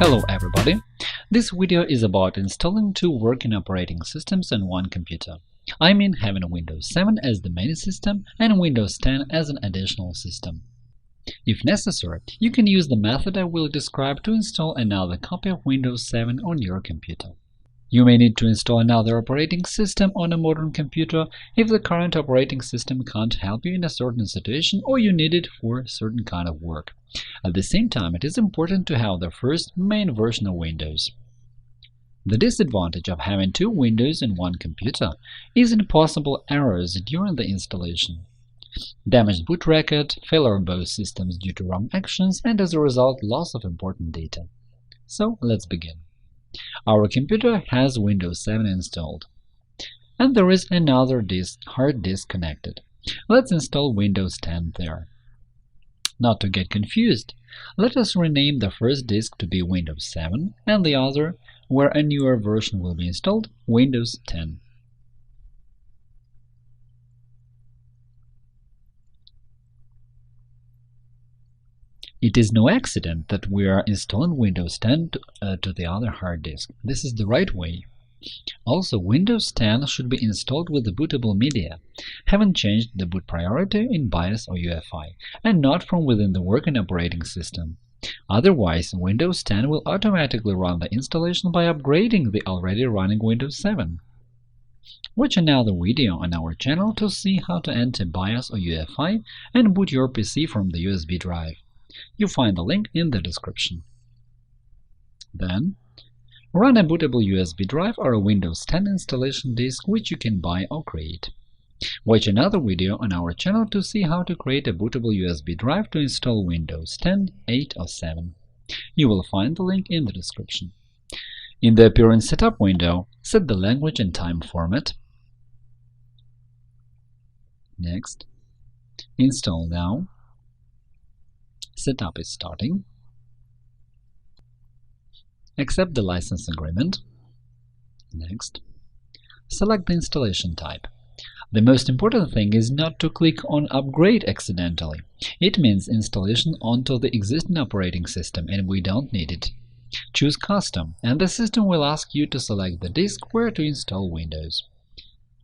Hello everybody! This video is about installing two working operating systems on one computer. I mean having Windows 7 as the main system and Windows 10 as an additional system. If necessary, you can use the method I will describe to install another copy of Windows 7 on your computer. You may need to install another operating system on a modern computer if the current operating system can't help you in a certain situation or you need it for a certain kind of work. At the same time, it is important to have the first main version of Windows. The disadvantage of having two Windows in one computer is impossible errors during the installation. Damaged boot record, failure of both systems due to wrong actions, and as a result, loss of important data. So let's begin. Our computer has Windows 7 installed, and there is another hard disk connected. Let's install Windows 10 there. Not to get confused, let us rename the first disk to be Windows 7 and the other, where a newer version will be installed, Windows 10. It is no accident that we are installing Windows 10 to the other hard disk. This is the right way. Also, Windows 10 should be installed with the bootable media, having changed the boot priority in BIOS or UEFI, and not from within the working operating system. Otherwise, Windows 10 will automatically run the installation by upgrading the already running Windows 7. Watch another video on our channel to see how to enter BIOS or UEFI and boot your PC from the USB drive. You find the link in the description. Then, run a bootable USB drive or a Windows 10 installation disk which you can buy or create. Watch another video on our channel to see how to create a bootable USB drive to install Windows 10, 8 or 7. You will find the link in the description. In the Appearance Setup window, set the language and time format. Next, Install now. Setup is starting. Accept the license agreement. Next, select the installation type. The most important thing is not to click on Upgrade accidentally. It means installation onto the existing operating system, and we don't need it. Choose Custom, and the system will ask you to select the disk where to install Windows.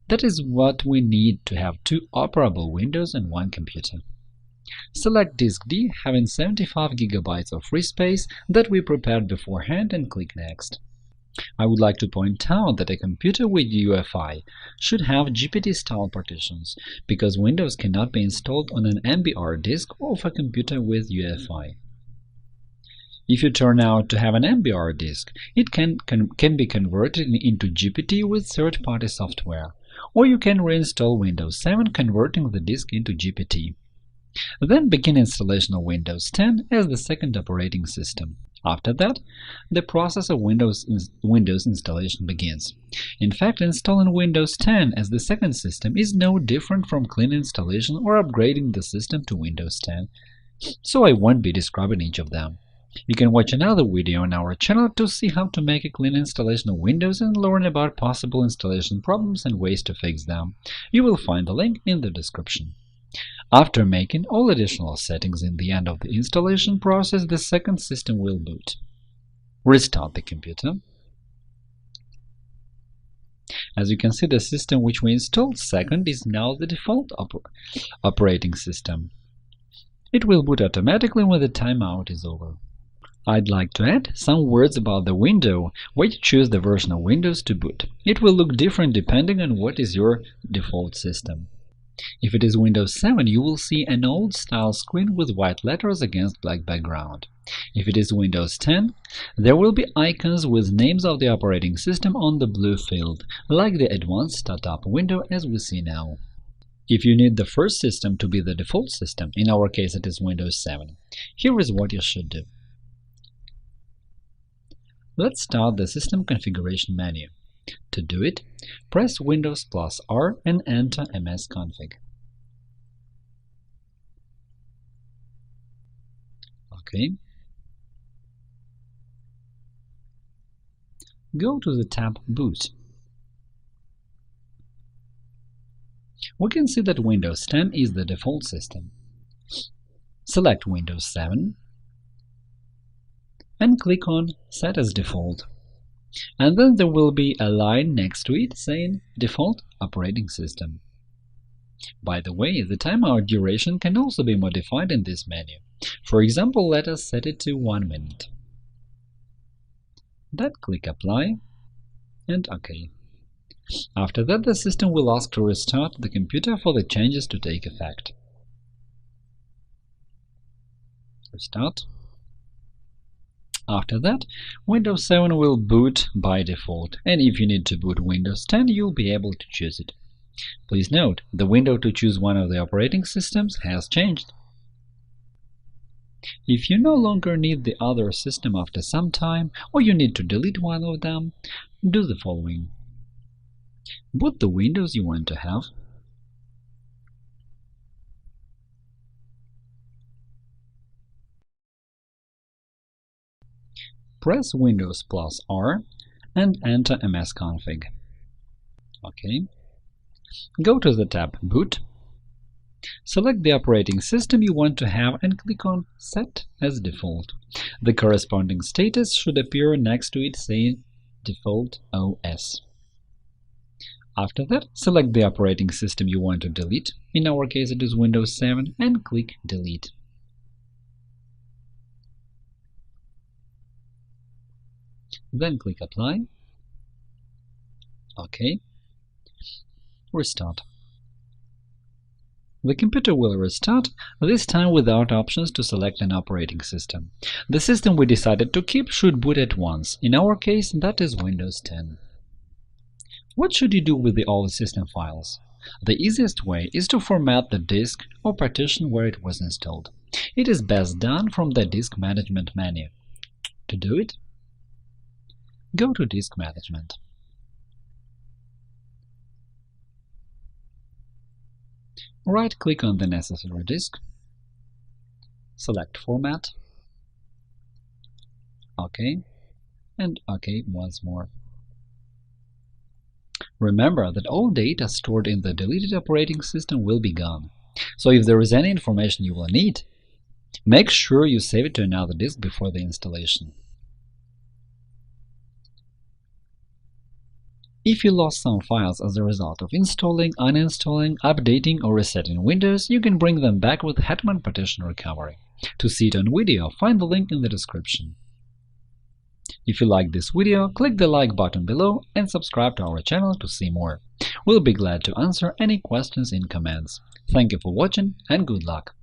That is what we need to have two operable Windows on one computer. Select Disk D having 75 GB of free space that we prepared beforehand and click Next. I would like to point out that a computer with UEFI should have GPT-style partitions, because Windows cannot be installed on an MBR disk of a computer with UEFI. If you turn out to have an MBR disk, it can be converted into GPT with third-party software, or you can reinstall Windows 7 converting the disk into GPT. Then begin installation of Windows 10 as the second operating system. After that, the process of Windows installation begins. In fact, installing Windows 10 as the second system is no different from clean installation or upgrading the system to Windows 10, so I won't be describing each of them. You can watch another video on our channel to see how to make a clean installation of Windows and learn about possible installation problems and ways to fix them. You will find the link in the description. After making all additional settings in the end of the installation process, the second system will boot. Restart the computer. As you can see, the system which we installed second is now the default operating system. It will boot automatically when the timeout is over. I'd like to add some words about the window where you choose the version of Windows to boot. It will look different depending on what is your default system. If it is Windows 7, you will see an old-style screen with white letters against black background. If it is Windows 10, there will be icons with names of the operating system on the blue field, like the Advanced Startup window as we see now. If you need the first system to be the default system, in our case it is Windows 7, here is what you should do. Let's start the System Configuration menu. To do it, press Windows + R and enter msconfig. OK. Go to the tab Boot. We can see that Windows 10 is the default system. Select Windows 7 and click on Set as Default. And then there will be a line next to it saying Default Operating System. By the way, the timeout duration can also be modified in this menu. For example, let us set it to 1 minute. Then click Apply and OK. After that, the system will ask to restart the computer for the changes to take effect. Restart. After that, Windows 7 will boot by default, and if you need to boot Windows 10, you'll be able to choose it. Please note, the window to choose one of the operating systems has changed. If you no longer need the other system after some time, or you need to delete one of them, do the following. Boot the Windows you want to have. Press Windows plus R and enter msconfig. OK. Go to the tab Boot. Select the operating system you want to have and click on Set as Default. The corresponding status should appear next to it saying Default OS. After that, select the operating system you want to delete, in our case it is Windows 7, and click Delete. Then click Apply. OK. Restart. The computer will restart, this time without options to select an operating system. The system we decided to keep should boot at once. In our case, that is Windows 10. What should you do with the old system files? The easiest way is to format the disk or partition where it was installed. It is best done from the Disk Management menu. To do it, go to Disk Management. Right-click on the necessary disk, select Format, OK, and OK once more. Remember that all data stored in the deleted operating system will be gone, so if there is any information you will need, make sure you save it to another disk before the installation. If you lost some files as a result of installing, uninstalling, updating, or resetting Windows, you can bring them back with Hetman Partition Recovery. To see it on video, find the link in the description. If you like this video, click the like button below and subscribe to our channel to see more. We'll be glad to answer any questions in comments. Thank you for watching and good luck!